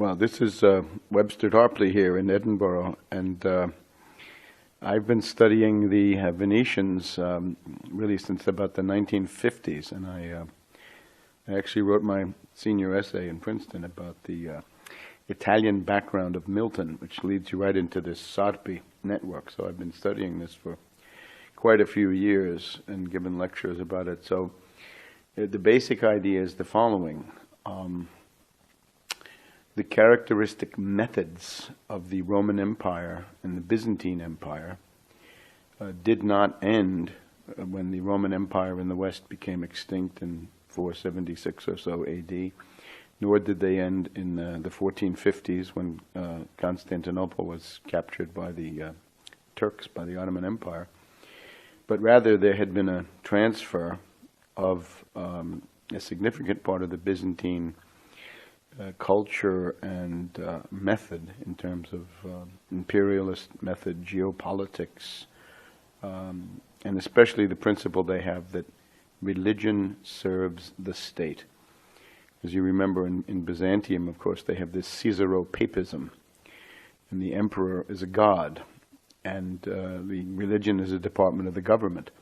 Well, this is Webster Tarpley here in Edinburgh, and I've been studying the Venetians really since about the 1950s, and I actually wrote my senior essay in Princeton about the Italian background of Milton, which leads you right into this Sarpi network. So I've been studying this for quite a few years and given lectures about it. So the basic idea is the following. The characteristic methods of the Roman Empire and the Byzantine Empire did not end when the Roman Empire in the West became extinct in 476 or so AD, nor did they end in the 1450s when Constantinople was captured by the Turks, by the Ottoman Empire. But rather there had been a transfer of a significant part of the Byzantine culture and method in terms of imperialist method, geopolitics, and especially the principle they have that religion serves the state. As you remember in Byzantium, of course, they have this Caesaro-papism, and the emperor is a god, and the religion is a department of the government,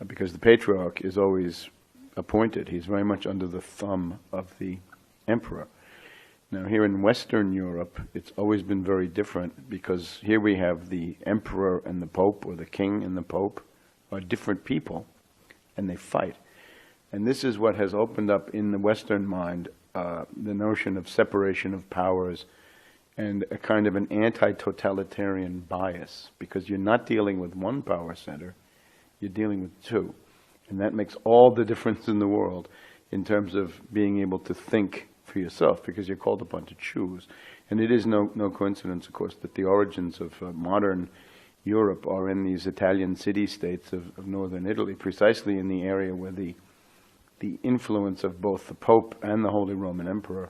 because the patriarch is always appointed. He's very much under the thumb of the emperor. Now here in Western Europe, it's always been very different, because here we have the emperor and the pope, or the king and the pope, are different people, and they fight. And this is what has opened up in the Western mind the notion of separation of powers and a kind of an anti-totalitarian bias, because you're not dealing with one power center, you're dealing with two. And that makes all the difference in the world in terms of being able to think for yourself, because you're called upon to choose. And it is no coincidence, of course, that the origins of modern Europe are in these Italian city-states of northern Italy, precisely in the area where the influence of both the Pope and the Holy Roman Emperor,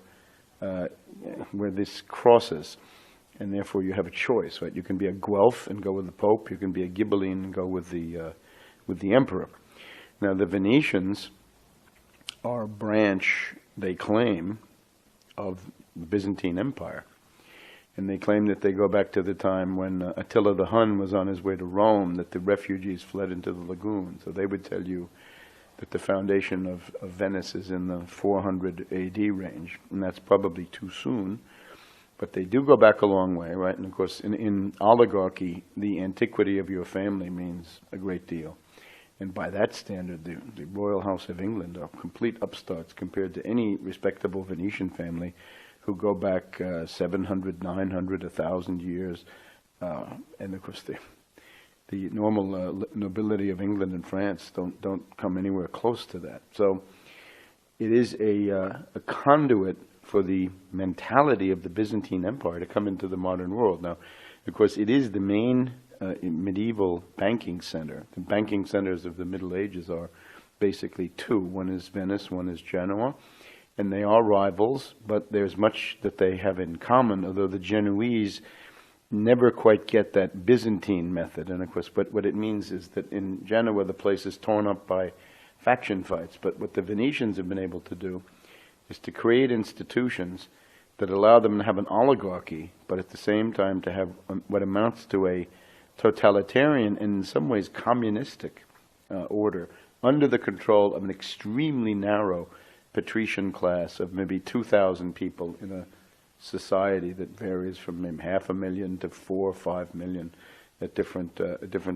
where this crosses. And therefore you have a choice, right? You can be a Guelph and go with the Pope, you can be a Ghibelline and go with the Emperor. Now the Venetians are a branch, they claim, of the Byzantine Empire. And they claim that they go back to the time when Attila the Hun was on his way to Rome, that the refugees fled into the lagoon. So they would tell you that the foundation of Venice is in the 400 AD range, and that's probably too soon. But they do go back a long way, right? And of course, in oligarchy, the antiquity of your family means a great deal. And by that standard, the Royal House of England are complete upstarts compared to any respectable Venetian family who go back 700, 900, 1,000 years. And of course, the normal nobility of England and France don't come anywhere close to that. So it is a conduit for the mentality of the Byzantine Empire to come into the modern world. Now, of course, it is the main medieval banking center. The banking centers of the Middle Ages are basically two. One is Venice, one is Genoa, and they are rivals, but there's much that they have in common, although the Genoese never quite get that Byzantine method. And of course, what it means is that in Genoa the place is torn up by faction fights, but what the Venetians have been able to do is to create institutions that allow them to have an oligarchy, but at the same time to have what amounts to a totalitarian and in some ways communistic order under the control of an extremely narrow patrician class of maybe 2,000 people in a society that varies from maybe 500,000 to 4 or 5 million at different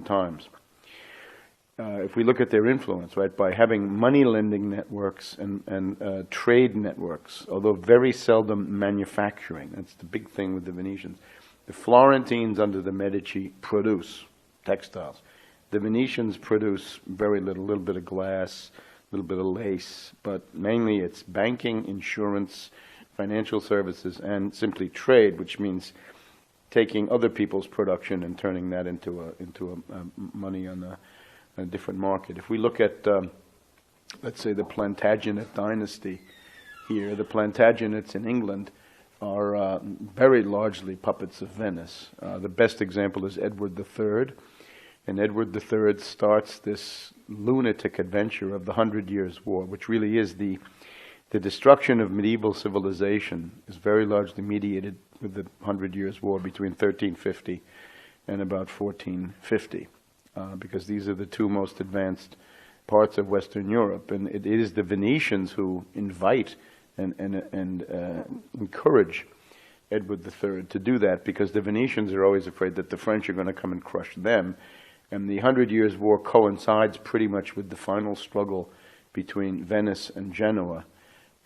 times. If we look at their influence, right, by having money lending networks and trade networks, although very seldom manufacturing, that's the big thing with the Venetians. The Florentines under the Medici produce textiles. The Venetians produce very little, a little bit of glass, a little bit of lace, but mainly it's banking, insurance, financial services, and simply trade, which means taking other people's production and turning that into a money on a different market. If we look at, let's say, the Plantagenet dynasty here, the Plantagenets in England are very largely puppets of Venice. The best example is Edward III. And Edward III starts this lunatic adventure of the 100 Years' War, which really is the The destruction of medieval civilization is very largely mediated with the 100 Years' War between 1350 and about 1450, because these are the two most advanced parts of Western Europe, and it is the Venetians who invite and encourage Edward III to do that, because the Venetians are always afraid that the French are going to come and crush them. And the 100 Years' War coincides pretty much with the final struggle between Venice and Genoa.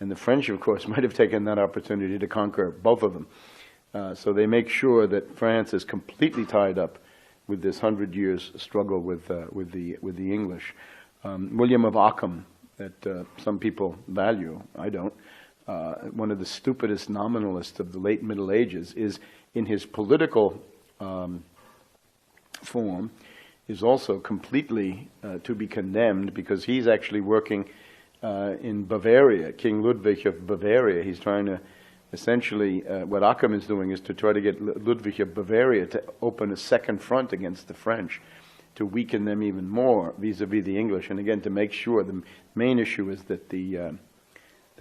And the French, of course, might have taken that opportunity to conquer both of them. So they make sure that France is completely tied up with this 100 years struggle with the English. William of Ockham, that some people value, I don't, one of the stupidest nominalists of the late Middle Ages, is in his political form, is also completely to be condemned, because he's actually working in Bavaria, King Ludwig of Bavaria. He's trying to essentially, what Ockham is doing is to try to get Ludwig of Bavaria to open a second front against the French, to weaken them even more vis-a-vis the English. And again, to make sure, the main issue is that the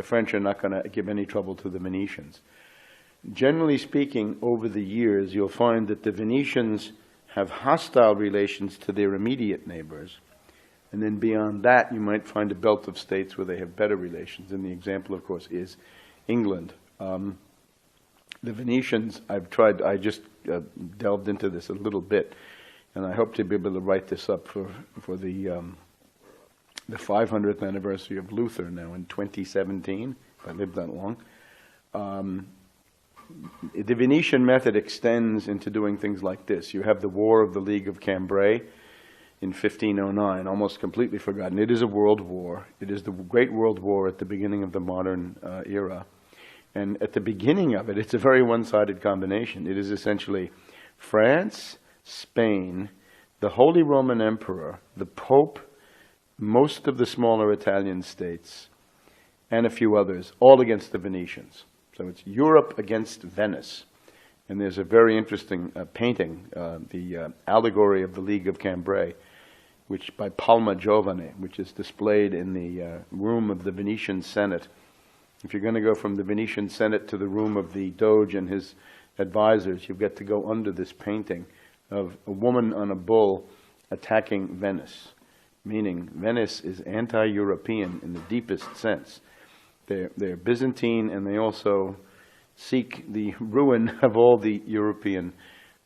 French are not going to give any trouble to the Venetians. Generally speaking, over the years, you'll find that the Venetians have hostile relations to their immediate neighbors. And then beyond that, you might find a belt of states where they have better relations. And the example, of course, is England. The Venetians, I just delved into this a little bit, and I hope to be able to write this up for the 500th anniversary of Luther now in 2017, if I live that long. The Venetian method extends into doing things like this. You have the War of the League of Cambrai in 1509, almost completely forgotten. It is a world war. It is the Great World War at the beginning of the modern era. And at the beginning of it, it's a very one-sided combination. It is essentially France, Spain, the Holy Roman Emperor, the Pope, most of the smaller Italian states, and a few others, all against the Venetians. So it's Europe against Venice. And there's a very interesting painting, the allegory of the League of Cambrai, which by Palma Giovane, which is displayed in the room of the Venetian Senate. If you're going to go from the Venetian Senate to the room of the Doge and his advisors, you've got to go under this painting of a woman on a bull attacking Venice, meaning Venice is anti-European in the deepest sense. They're Byzantine, and they also seek the ruin of all the European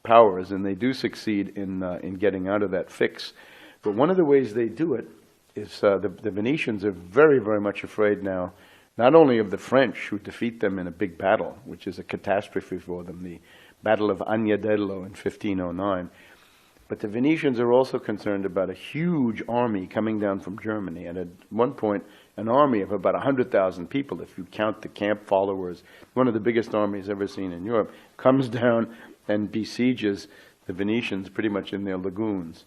powers, and they do succeed in getting out of that fix. But one of the ways they do it is the Venetians are very, very much afraid now, not only of the French, who defeat them in a big battle, which is a catastrophe for them, the Battle of Agnadello in 1509, but the Venetians are also concerned about a huge army coming down from Germany, and at one point, an army of about 100,000 people, if you count the camp followers, one of the biggest armies ever seen in Europe, comes down and besieges the Venetians pretty much in their lagoons.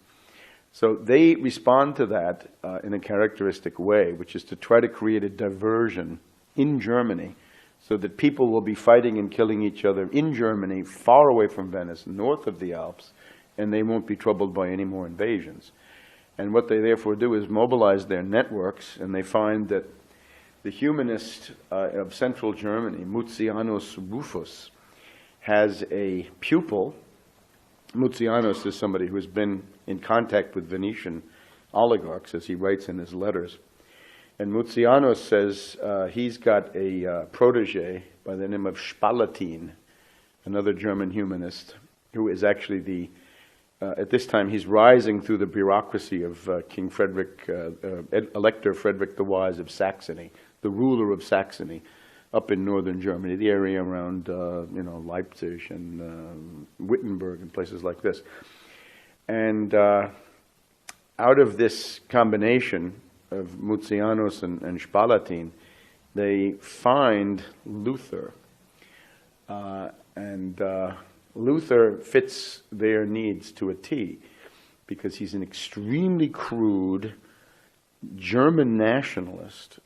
So they respond to that in a characteristic way, which is to try to create a diversion in Germany so that people will be fighting and killing each other in Germany, far away from Venice, north of the Alps, and they won't be troubled by any more invasions. And what they therefore do is mobilize their networks, and they find that the humanist of central Germany, Mutianus Rufus, has a pupil. Mutianus is somebody who has been in contact with Venetian oligarchs, as he writes in his letters. And Mutianus says he's got a protege by the name of Spalatin, another German humanist, who is actually at this time he's rising through the bureaucracy of King Frederick, Elector Frederick the Wise of Saxony, the ruler of Saxony, up in northern Germany, the area around Leipzig and Wittenberg and places like this. And out of this combination of Mutianus and Spalatin, they find Luther. Luther fits their needs to a T, because he's an extremely crude German nationalist,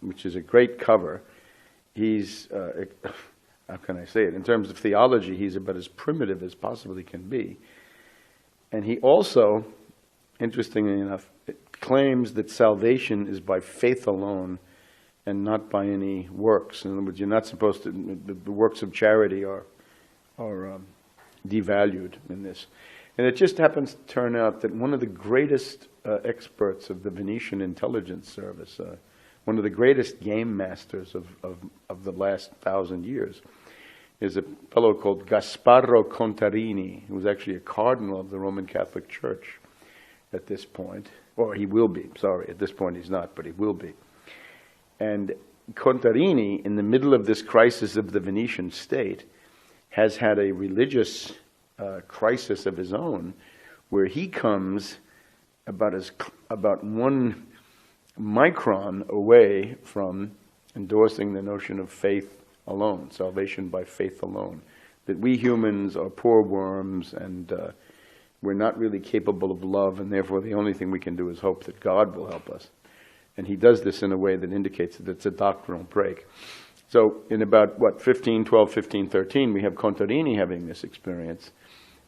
which is a great cover. He's, how can I say it? In terms of theology, he's about as primitive as possibly can be. And he also, interestingly enough, claims that salvation is by faith alone and not by any works. In other words, you're not supposed to, the works of charity are devalued in this. And it just happens to turn out that one of the greatest experts of the Venetian intelligence service, one of the greatest game masters of the last 1,000 years, is a fellow called Gasparo Contarini, who was actually a cardinal of the Roman Catholic Church at this point. Or he will be, sorry, at this point he's not, but he will be. And Contarini, in the middle of this crisis of the Venetian state, has had a religious crisis of his own, where he comes about 1 micron away from endorsing the notion of faith alone, salvation by faith alone, that we humans are poor worms and we're not really capable of love, and therefore the only thing we can do is hope that God will help us. And he does this in a way that indicates that it's a doctrinal break. So in about, 1512, 1513, we have Contarini having this experience.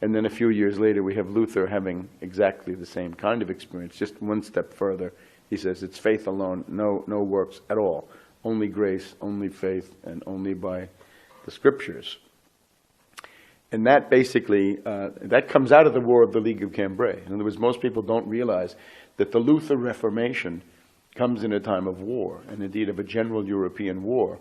And then a few years later, we have Luther having exactly the same kind of experience, just one step further. He says it's faith alone, no works at all. Only grace, only faith, and only by the Scriptures. And that basically, that comes out of the War of the League of Cambrai. In other words, most people don't realize that the Luther Reformation comes in a time of war, and indeed of a general European war,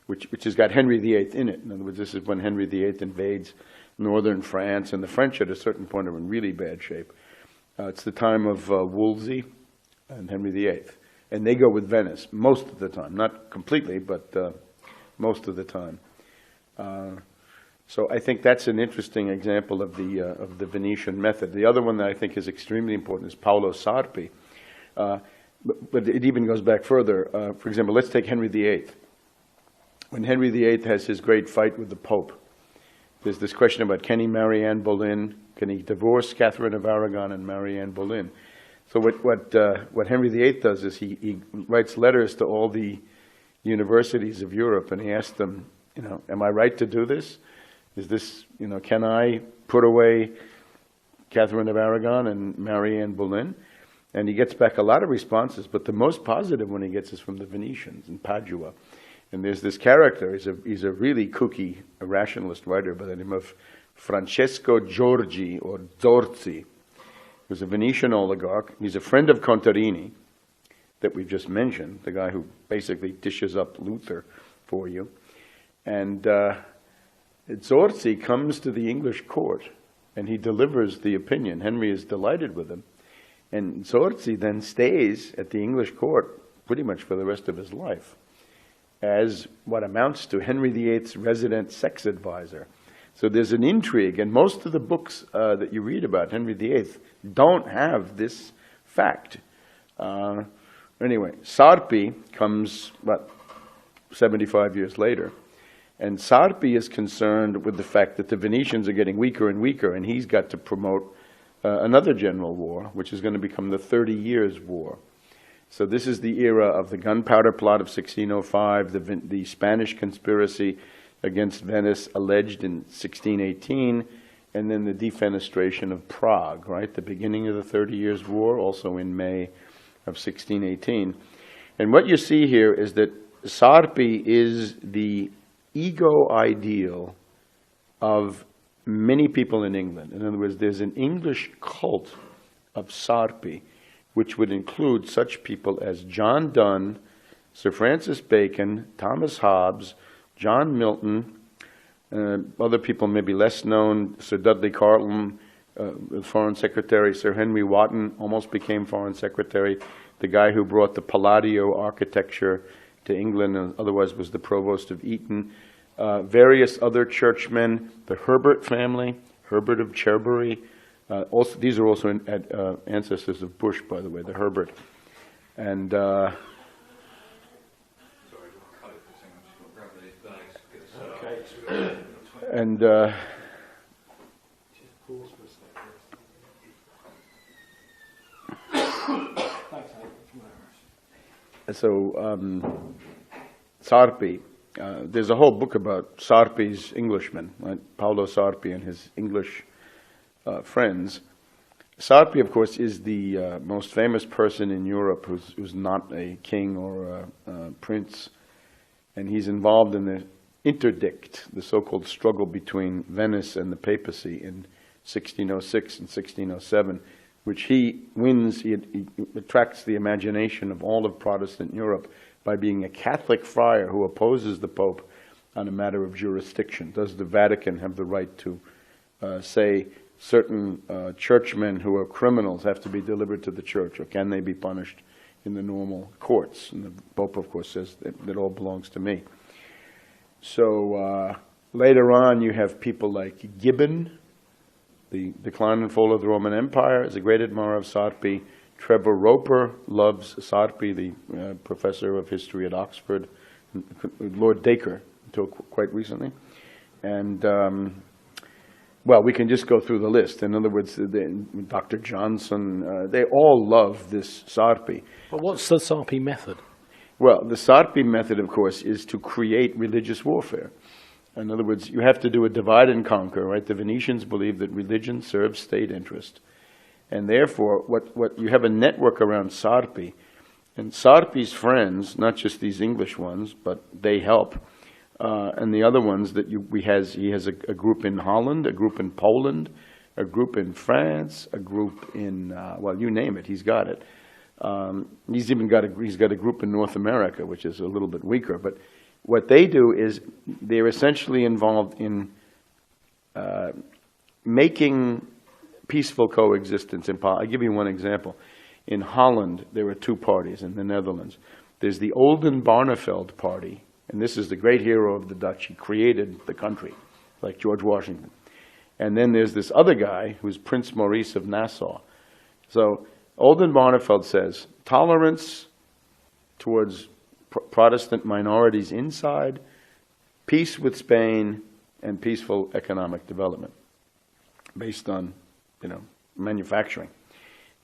which has got Henry VIII in it. In other words, this is when Henry VIII invades northern France, and the French at a certain point are in really bad shape. It's the time of Wolsey and Henry VIII. And they go with Venice most of the time, not completely, but most of the time. So I think that's an interesting example of the Venetian method. The other one that I think is extremely important is Paolo Sarpi. But it even goes back further. For example, let's take Henry VIII. When Henry VIII has his great fight with the Pope, there's this question about, can he marry Anne Boleyn? Can he divorce Catherine of Aragon and marry Anne Boleyn? So what Henry VIII does is he writes letters to all the universities of Europe, and he asks them, am I right to do this? Is this, can I put away Catherine of Aragon and marry Anne Boleyn? And he gets back a lot of responses, but the most positive one he gets is from the Venetians in Padua. And there's this character, he's a really kooky, a rationalist writer by the name of Francesco Giorgi, or Zorzi. He was a Venetian oligarch. He's a friend of Contarini, that we've just mentioned, the guy who basically dishes up Luther for you. And Zorzi comes to the English court, and he delivers the opinion. Henry is delighted with him. And Zorzi then stays at the English court pretty much for the rest of his life as what amounts to Henry VIII's resident sex advisor. So there's an intrigue, and most of the books that you read about Henry VIII don't have this fact. Anyway, Sarpi comes, 75 years later, and Sarpi is concerned with the fact that the Venetians are getting weaker and weaker, and he's got to promote another general war, which is going to become the 30 Years' War. So this is the era of the gunpowder plot of 1605, the Spanish conspiracy against Venice alleged in 1618, and then the defenestration of Prague, right? The beginning of the 30 Years' War, also in May of 1618. And what you see here is that Sarpi is the ego ideal of many people in England. In other words, there's an English cult of Sarpi, which would include such people as John Donne, Sir Francis Bacon, Thomas Hobbes, John Milton, other people maybe less known, Sir Dudley Carleton, Foreign Secretary, Sir Henry Wotton almost became Foreign Secretary, the guy who brought the Palladio architecture to England and otherwise was the provost of Eton, various other churchmen, the Herbert family, Herbert of Cherbury. Also, these are also ancestors of Bush, by the way, the Herbert. And and so Sarpi, there's a whole book about Sarpi's Englishmen, right? Paolo Sarpi and his English friends. Sarpi, of course, is the most famous person in Europe who's not a king or a prince, and he's involved in the interdict, the so-called struggle between Venice and the papacy in 1606 and 1607, which he wins. He attracts the imagination of all of Protestant Europe by being a Catholic friar who opposes the Pope on a matter of jurisdiction. Does the Vatican have the right to say certain churchmen who are criminals have to be delivered to the church, or can they be punished in the normal courts? And the Pope, of course, says that it all belongs to me. So later on, you have people like Gibbon, the Decline and Fall of the Roman Empire, is a great admirer of Sarpi. Trevor Roper loves Sarpi, the professor of history at Oxford, Lord Dacre, until quite recently. And, well, we can just go through the list. In other words, Dr. Johnson, they all love this Sarpi. But what's the Sarpi method? Well, the Sarpi method, of course, is to create religious warfare. In other words, you have to do a divide and conquer, right? The Venetians believe that religion serves state interest. And therefore, what you have a network around Sarpi. And Sarpi's friends, not just these English ones, but they help. And the other ones that he has a group in Holland, a group in Poland, a group in France, a group in, well, you name it, he's got it. He's got a group in North America, which is a little bit weaker. But what they do is they're essentially involved in making peaceful coexistence in politics. I'll give you one example. In Holland, there are two parties. In the Netherlands, there's the Oldenbarneveld party, and this is the great hero of the Dutch. He created the country, like George Washington. And then there's this other guy who's Prince Maurice of Nassau. So Oldenbarneveld says tolerance towards Protestant minorities inside, peace with Spain, and peaceful economic development based on, manufacturing.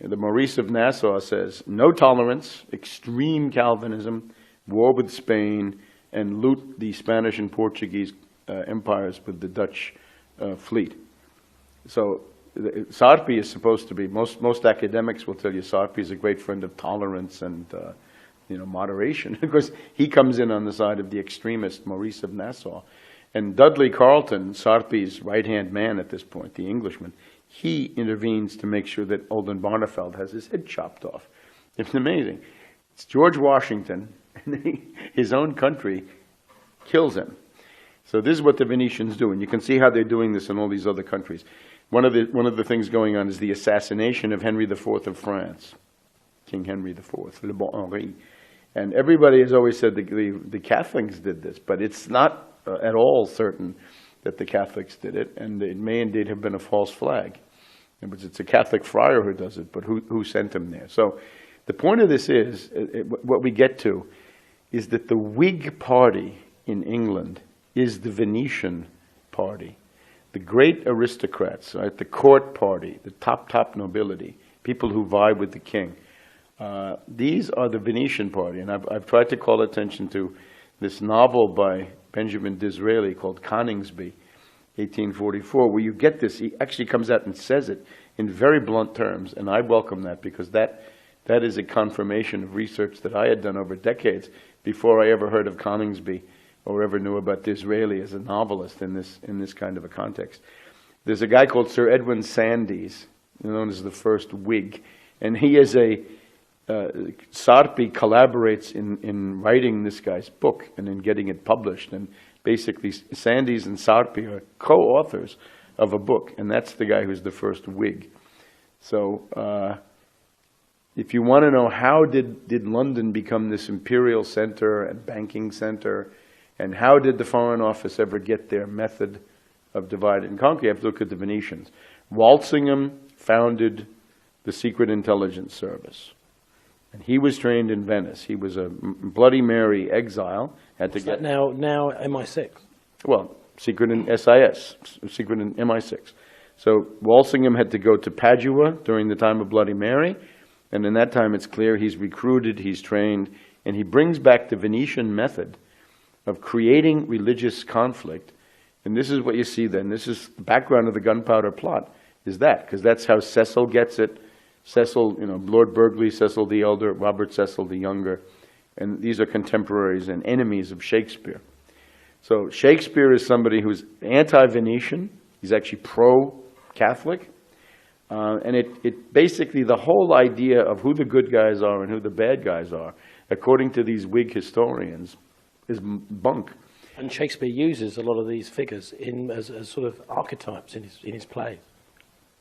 And the Maurice of Nassau says no tolerance, extreme Calvinism, war with Spain, and loot the Spanish and Portuguese empires with the Dutch fleet. So Sarpi is supposed to be, most academics will tell you Sarpi is a great friend of tolerance and moderation. Of course, he comes in on the side of the extremist Maurice of Nassau. And Dudley Carleton, Sarpi's right-hand man at this point, the Englishman, he intervenes to make sure that Oldenbarneveld has his head chopped off. It's amazing. It's George Washington, and his own country kills him. So this is what the Venetians do, and you can see how they're doing this in all these other countries. One of the things going on is the assassination of Henry IV of France, King Henry IV, Le Bon Henri. And everybody has always said the Catholics did this, but it's not at all certain that the Catholics did it, and it may indeed have been a false flag. It's a Catholic friar who does it, but who sent him there? So the point of this is, what we get to, is that the Whig party in England is the Venetian party. The great aristocrats, right, the court party, the top nobility, people who vie with the king. These are the Venetian party, and I've tried to call attention to this novel by Benjamin Disraeli called Coningsby, 1844, where you get this. He actually comes out and says it in very blunt terms, and I welcome that because that is a confirmation of research that I had done over decades before I ever heard of Coningsby or ever knew about Disraeli as a novelist in this kind of a context. There's a guy called Sir Edwin Sandys, known as the first Whig, and he is Sarpi collaborates in writing this guy's book and in getting it published. And basically, Sandys and Sarpi are co-authors of a book, and that's the guy who's the first Whig. So if you want to know how did London become this imperial center and banking center, and how did the Foreign Office ever get their method of divide and conquer, you have to look at the Venetians. Walsingham founded the Secret Intelligence Service. And he was trained in Venice. He was a Bloody Mary exile. Had to get now MI6. Well, secret in SIS, secret in MI6. So Walsingham had to go to Padua during the time of Bloody Mary, and in that time it's clear he's recruited, he's trained, and he brings back the Venetian method of creating religious conflict. And this is what you see then. This is the background of the gunpowder plot, is that, because that's how Cecil gets it. Cecil, Lord Burghley, Cecil the Elder, Robert Cecil the Younger, and these are contemporaries and enemies of Shakespeare. So Shakespeare is somebody who's anti-Venetian. He's actually pro-Catholic. And it basically, the whole idea of who the good guys are and who the bad guys are, according to these Whig historians, is bunk. And Shakespeare uses a lot of these figures as sort of archetypes in his plays.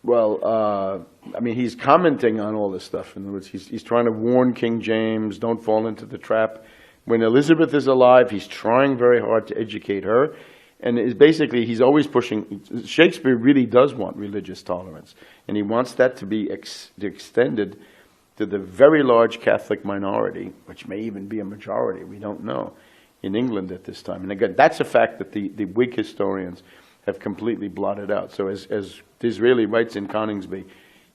Well, he's commenting on all this stuff. In other words, he's trying to warn King James, don't fall into the trap. When Elizabeth is alive, he's trying very hard to educate her. And he's always pushing. Shakespeare really does want religious tolerance. And he wants that to be extended to the very large Catholic minority, which may even be a majority, we don't know, in England at this time. And again, that's a fact that the Whig historians have completely blotted out. So as Disraeli writes in Coningsby,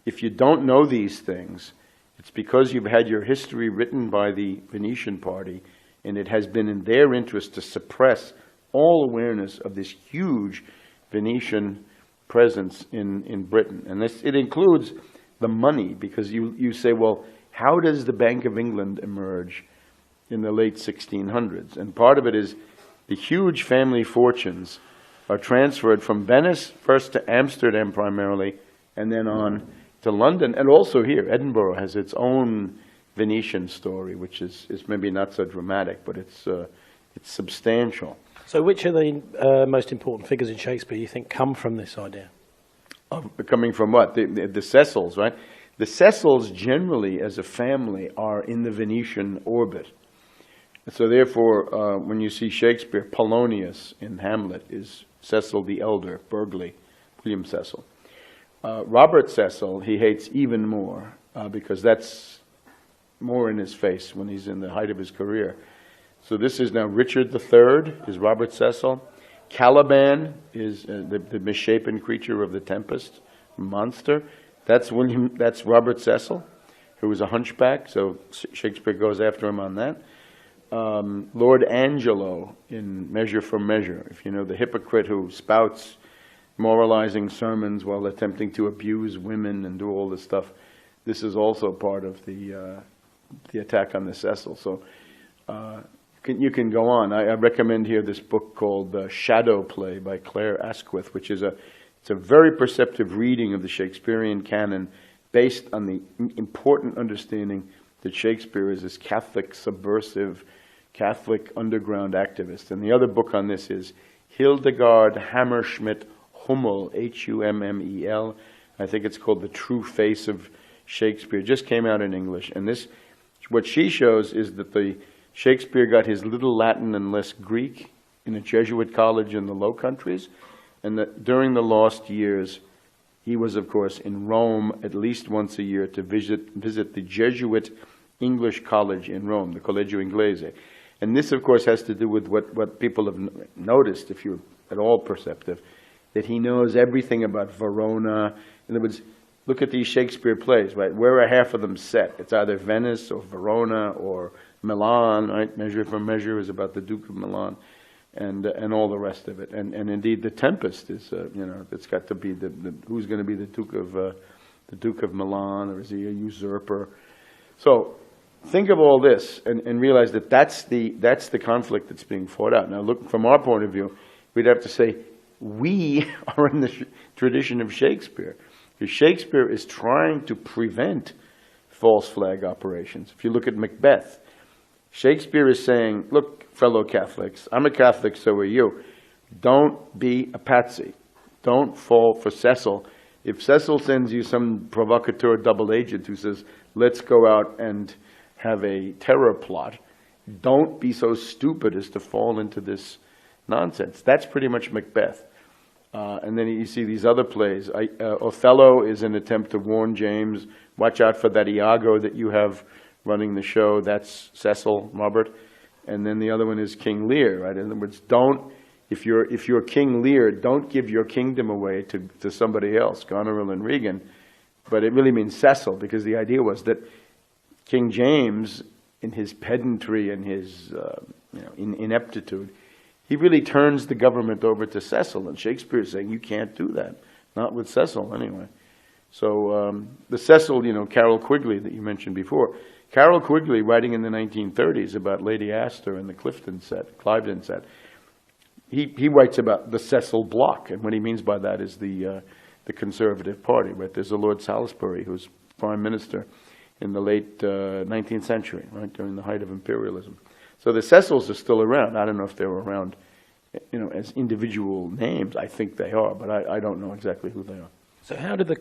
if you don't know these things, it's because you've had your history written by the Venetian party, and it has been in their interest to suppress all awareness of this huge Venetian presence in Britain. And it includes the money, because you say, well, how does the Bank of England emerge in the late 1600s? And part of it is the huge family fortunes are transferred from Venice, first to Amsterdam primarily, and then on to London, and also here. Edinburgh has its own Venetian story, which is maybe not so dramatic, but it's substantial. So which of the most important figures in Shakespeare you think come from this idea? Coming from what? The Cecils, right? The Cecils generally, as a family, are in the Venetian orbit. So therefore, when you see Shakespeare, Polonius in Hamlet is Cecil the Elder, Burghley, William Cecil. Robert Cecil, he hates even more, because that's more in his face when he's in the height of his career. So this is now Richard III, is Robert Cecil. Caliban is the misshapen creature of the Tempest, monster. That's Robert Cecil, who was a hunchback, so Shakespeare goes after him on that. Lord Angelo in Measure for Measure, if you know, the hypocrite who spouts moralizing sermons while attempting to abuse women and do all this stuff. This is also part of the attack on the Cecil. So you can go on. I recommend here this book called Shadow Play by Claire Asquith, which is it's a very perceptive reading of the Shakespearean canon based on the important understanding that Shakespeare is this Catholic subversive, Catholic underground activist. And the other book on this is Hildegard Hammerschmidt Hummel, Hummel. I think it's called The True Face of Shakespeare. It just came out in English. And what she shows is that Shakespeare got his little Latin and less Greek in a Jesuit college in the Low Countries, and that during the lost years, he was, of course, in Rome at least once a year to visit the Jesuit English college in Rome, the Collegio Inglese. And this, of course, has to do with what people have noticed, if you're at all perceptive, that he knows everything about Verona. In other words, look at these Shakespeare plays, right? Where are half of them set? It's either Venice or Verona or Milan, right? Measure for Measure is about the Duke of Milan, and all the rest of it. And indeed, The Tempest is, it's got to be who's going to be the Duke of Milan, or is he a usurper? So think of all this and realize that that's the conflict that's being fought out. Now, look, from our point of view, we'd have to say we are in the tradition of Shakespeare, because Shakespeare is trying to prevent false flag operations. If you look at Macbeth, Shakespeare is saying, look, fellow Catholics, I'm a Catholic, so are you. Don't be a patsy. Don't fall for Cecil. If Cecil sends you some provocateur double agent who says, let's go out and have a terror plot, don't be so stupid as to fall into this nonsense. That's pretty much Macbeth. And then you see these other plays. Othello is an attempt to warn James, watch out for that Iago that you have running the show. That's Cecil, Robert. And then the other one is King Lear, right? In other words, if you're King Lear, don't give your kingdom away to somebody else, Goneril and Regan. But it really means Cecil, because the idea was that King James, in his pedantry and his ineptitude, he really turns the government over to Cecil. And Shakespeare is saying, you can't do that. Not with Cecil, anyway. So the Cecil, Carroll Quigley that you mentioned before, Carroll Quigley writing in the 1930s about Lady Astor and the Clifton set, Cliveden set, he writes about the Cecil bloc, and what he means by that is the Conservative Party. Right? There's a Lord Salisbury who's Prime Minister in the late 19th century, right, during the height of imperialism. So the Cecils are still around. I don't know if they're around, as individual names. I think they are, but I don't know exactly who they are. So how did the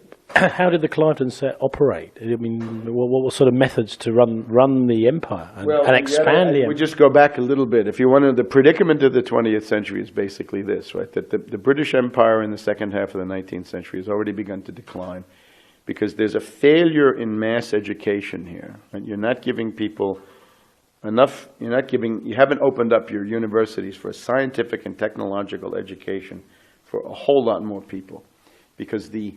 Cliveden set operate? I mean, what were sort of methods to run the empire and expand the empire? We just go back a little bit. If you want the predicament of the 20th century is basically this, right? That the British Empire in the second half of the 19th century has already begun to decline because there's a failure in mass education here. Right? You're not giving people enough. You haven't opened up your universities for a scientific and technological education for a whole lot more people. Because the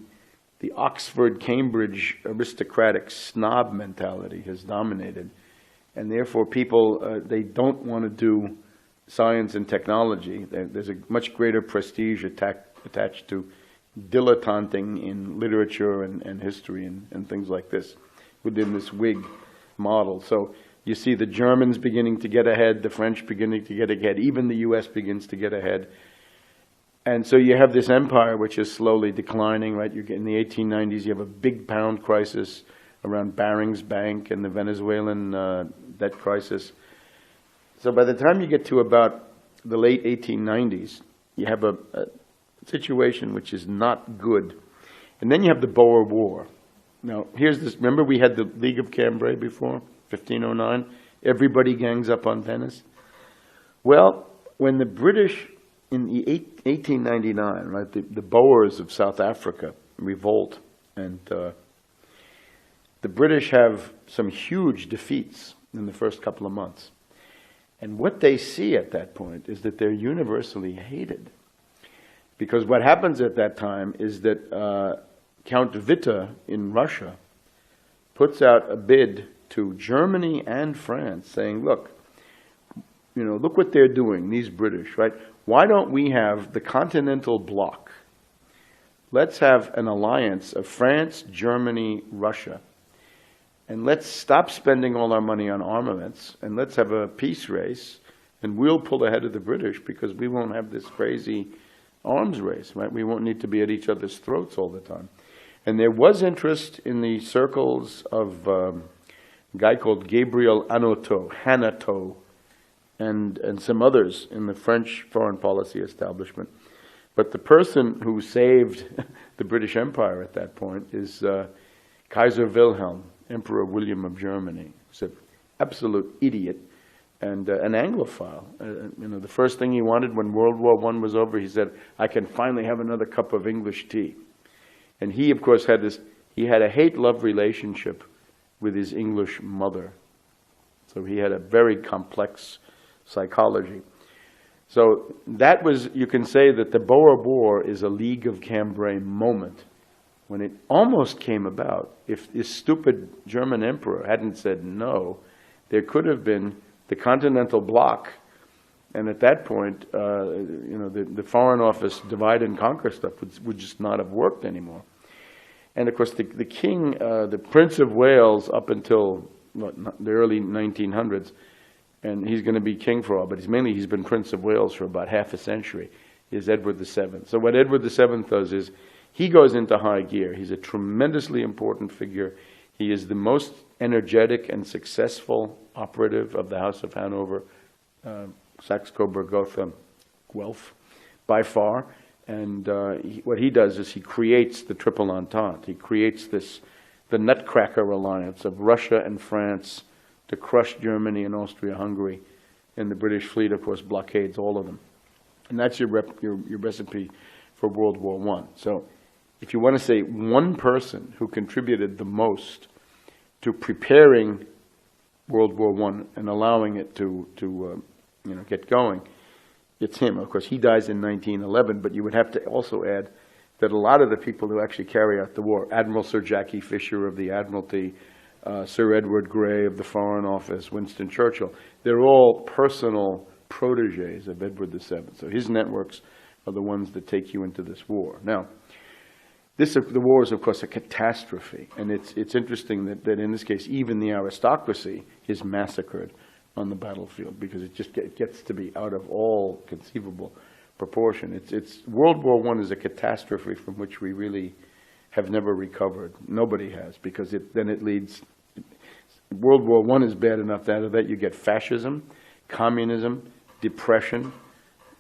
Oxford, Cambridge aristocratic snob mentality has dominated. And therefore people, they don't want to do science and technology. There's a much greater prestige attached to dilettanting in literature and history and things like this within this Whig model. So you see the Germans beginning to get ahead, the French beginning to get ahead, even the US begins to get ahead. And so you have this empire which is slowly declining, right? In the 1890s, you have a big pound crisis around Barings Bank and the Venezuelan debt crisis. So by the time you get to about the late 1890s, you have a situation which is not good. And then you have the Boer War. Now, here's this. Remember we had the League of Cambrai before, 1509? Everybody gangs up on Venice. Well, when the British... In 1899, right, the Boers of South Africa revolt, and the British have some huge defeats in the first couple of months. And what they see at that point is that they're universally hated. Because what happens at that time is that Count Witte in Russia puts out a bid to Germany and France saying, look, look what they're doing, these British, right? Why don't we have the continental bloc? Let's have an alliance of France, Germany, Russia. And let's stop spending all our money on armaments, and let's have a peace race, and we'll pull ahead of the British because we won't have this crazy arms race, right? We won't need to be at each other's throats all the time. And there was interest in the circles of a guy called Gabriel Hanotaux, and some others in the French foreign policy establishment. But the person who saved the British Empire at that point is Kaiser Wilhelm, Emperor William of Germany. He's an absolute idiot and an Anglophile. The first thing he wanted when World War I was over, he said, I can finally have another cup of English tea. And he, of course, had a hate-love relationship with his English mother. So he had a very complex psychology. So that was, you can say that the Boer War is a League of Cambrai moment when it almost came about. If this stupid German emperor hadn't said no, there could have been the Continental Bloc, and at that point, the Foreign Office divide and conquer stuff would just not have worked anymore. And of course, the king, the Prince of Wales, up until the early 1900s, and he's going to be king for all, but he's been Prince of Wales for about half a century, is Edward VII. So what Edward VII does is he goes into high gear. He's a tremendously important figure. He is the most energetic and successful operative of the House of Hanover, Saxe-Coburg-Gotha, Guelph, by far. And what he does is he creates the Triple Entente. He creates the Nutcracker alliance of Russia and France to crush Germany and Austria-Hungary, and the British fleet, of course, blockades all of them. And that's your recipe for World War I. So if you want to say one person who contributed the most to preparing World War I and allowing it to get going, it's him. Of course, he dies in 1911, but you would have to also add that a lot of the people who actually carry out the war, Admiral Sir Jackie Fisher of the Admiralty, Sir Edward Grey of the Foreign Office, Winston Churchill, they're all personal protégés of Edward VII. So his networks are the ones that take you into this war. Now, the war is, of course, a catastrophe. And it's interesting that in this case, even the aristocracy is massacred on the battlefield because it gets to be out of all conceivable proportion. World War I is a catastrophe from which we really have never recovered. Nobody has, because then it leads. World War I is bad enough. Out of that, you get fascism, communism, depression,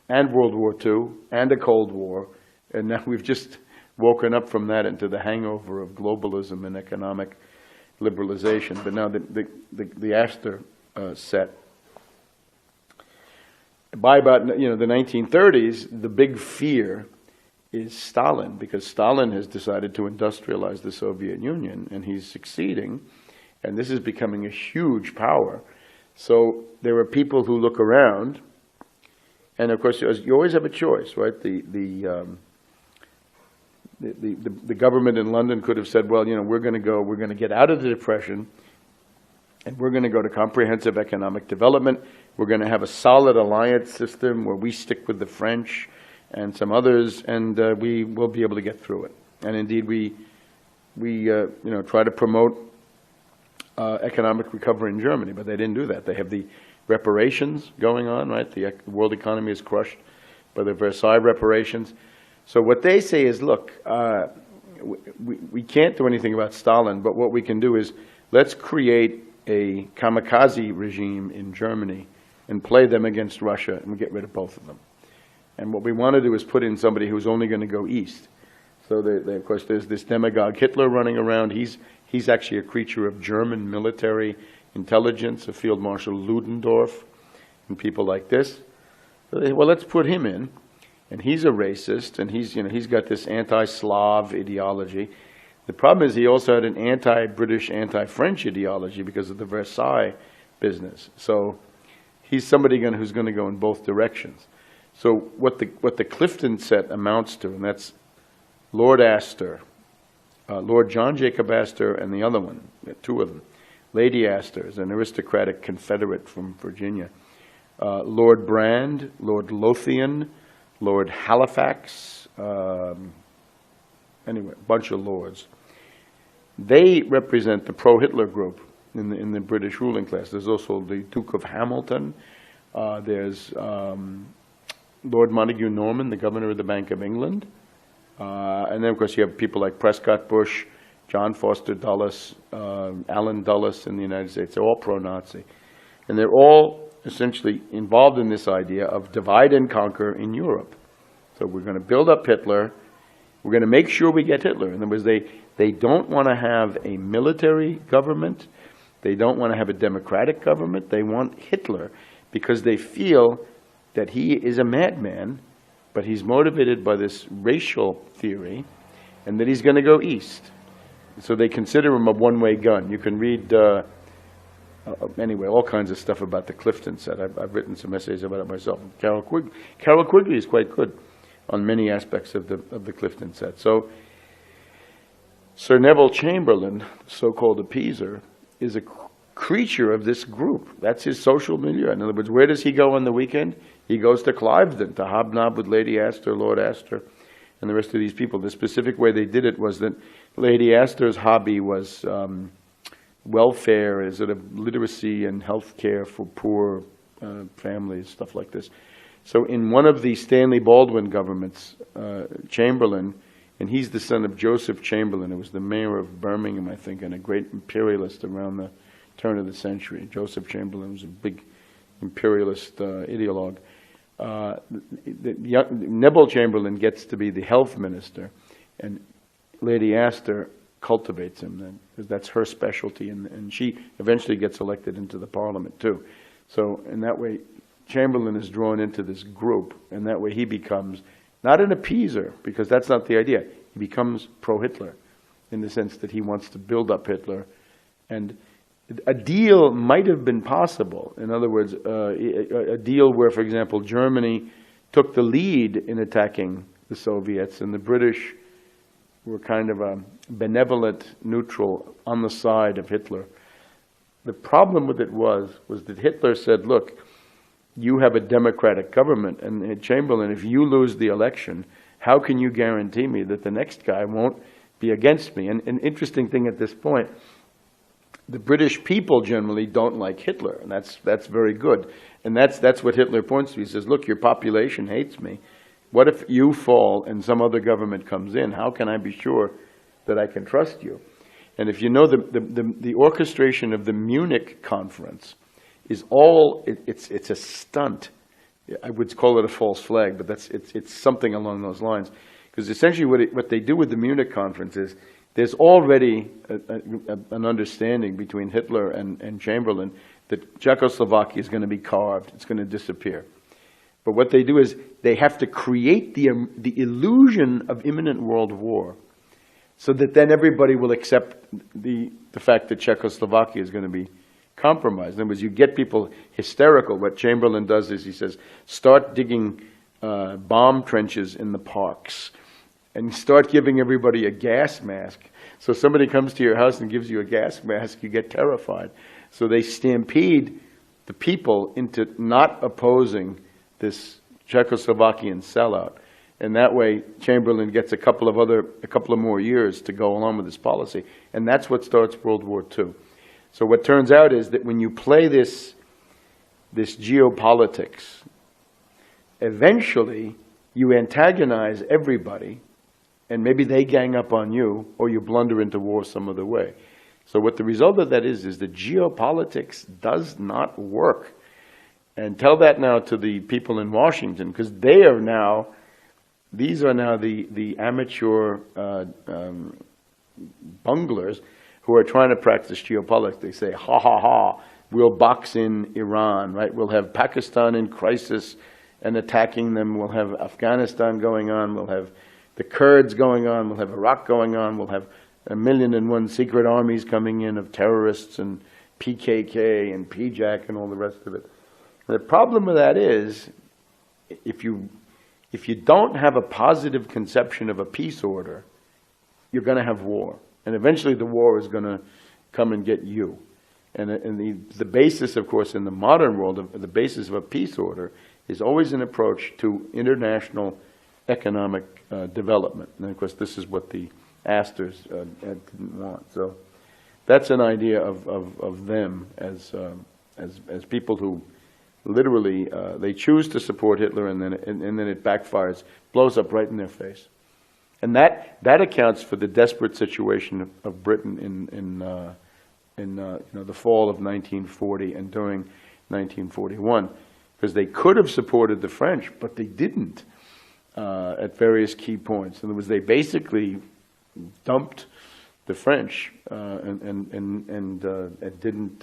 and World War II, and a Cold War, and now we've just woken up from that into the hangover of globalism and economic liberalization. But now the Astor set. By about the 1930s, the big fear is Stalin, because Stalin has decided to industrialize the Soviet Union, and he's succeeding, and this is becoming a huge power. So there are people who look around, and of course you always have a choice, right? The government in London could have said, well, we're going to get out of the Depression, and we're going to go to comprehensive economic development. We're going to have a solid alliance system where we stick with the French and some others, and we will be able to get through it. And indeed, we try to promote economic recovery in Germany, but they didn't do that. They have the reparations going on, right? The world economy is crushed by the Versailles reparations. So what they say is, look, we can't do anything about Stalin, but what we can do is let's create a kamikaze regime in Germany and play them against Russia, and we get rid of both of them. And what we want to do is put in somebody who's only going to go east. So of course, there's this demagogue Hitler running around. He's actually a creature of German military intelligence, a Field Marshal Ludendorff, and people like this. So well, let's put him in, and he's a racist, and he's got this anti-Slav ideology. The problem is he also had an anti-British, anti-French ideology because of the Versailles business. So he's somebody who's going to go in both directions. So what the Clifton set amounts to, and that's Lord Astor, Lord John Jacob Astor, and the other one, two of them. Lady Astor is an aristocratic Confederate from Virginia. Lord Brand, Lord Lothian, Lord Halifax, anyway, a bunch of lords. They represent the pro-Hitler group in the British ruling class. There's also the Duke of Hamilton. There's Lord Montague Norman, the governor of the Bank of England. And then, of course, you have people like Prescott Bush, John Foster Dulles, Allen Dulles in the United States. They're all pro-Nazi. And they're all essentially involved in this idea of divide and conquer in Europe. So we're going to build up Hitler. We're going to make sure we get Hitler. In other words, they don't want to have a military government. They don't want to have a democratic government. They want Hitler because they feel that he is a madman, but he's motivated by this racial theory, and that he's going to go east. So they consider him a one-way gun. You can read, anyway, all kinds of stuff about the Clifton set. I've written some essays about it myself. Carol Quigley is quite good on many aspects of the Clifton set. So Sir Neville Chamberlain, the so-called appeaser, is a creature of this group. That's his social milieu. In other words, where does he go on the weekend? He goes to Cliveden to hobnob with Lady Astor, Lord Astor, and the rest of these people. The specific way they did it was that Lady Astor's hobby was welfare, sort of literacy and health care for poor families, stuff like this. So in one of the Stanley Baldwin governments, Chamberlain, and he's the son of Joseph Chamberlain, who was the mayor of Birmingham, I think, and a great imperialist around the turn of the century. Joseph Chamberlain was a big imperialist ideologue. Neville Chamberlain gets to be the health minister, and Lady Astor cultivates him then, because that's her specialty, and she eventually gets elected into the parliament too. So in that way, Chamberlain is drawn into this group, and that way he becomes not an appeaser, because that's not the idea. He becomes pro-Hitler in the sense that he wants to build up Hitler. And a deal might have been possible. In other words, a deal where, for example, Germany took the lead in attacking the Soviets, and the British were kind of a benevolent neutral on the side of Hitler. The problem with it was that Hitler said, look, you have a democratic government, and Chamberlain, if you lose the election, how can you guarantee me that the next guy won't be against me. And an interesting thing at this point, the British people generally don't like Hitler, and that's very good. And that's what Hitler points to. He says, look, your population hates me. What if you fall and some other government comes in? How can I be sure that I can trust you? And if you know the orchestration of the Munich conference is all, it's a stunt. I would call it a false flag, but it's something along those lines. Because essentially what they do with the Munich conference is there's already an understanding between Hitler and Chamberlain that Czechoslovakia is going to be carved, it's going to disappear. But what they do is they have to create the illusion of imminent world war so that then everybody will accept the fact that Czechoslovakia is going to be compromised. In other words, you get people hysterical. What Chamberlain does is he says, start digging bomb trenches in the parks and start giving everybody a gas mask. So somebody comes to your house and gives you a gas mask, you get terrified. So they stampede the people into not opposing this Czechoslovakian sellout. And that way, Chamberlain gets a couple of more years to go along with his policy. And that's what starts World War II. So what turns out is that when you play this geopolitics, eventually you antagonize everybody, and maybe they gang up on you, or you blunder into war some other way. So what the result of that is that geopolitics does not work. And tell that now to the people in Washington, because these are now the amateur bunglers who are trying to practice geopolitics. They say, ha ha ha, we'll box in Iran, right? We'll have Pakistan in crisis and attacking them. We'll have Afghanistan going on. We'll have the Kurds going on. We'll have Iraq going on. We'll have 1,000,001 secret armies coming in of terrorists and PKK and PJAK and all the rest of it. The problem with that is, if you don't have a positive conception of a peace order, you're going to have war. And eventually the war is going to come and get you. And the basis, of course, in the modern world, the basis of a peace order is always an approach to international economic development. And, of course, this is what the Astors didn't want. So that's an idea of them as people who literally, they choose to support Hitler, and then it backfires, blows up right in their face, and that accounts for the desperate situation of Britain in the fall of 1940 and during 1941, because they could have supported the French, but they didn't at various key points. In other words, they basically dumped the French and didn't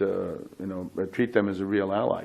treat them as a real ally.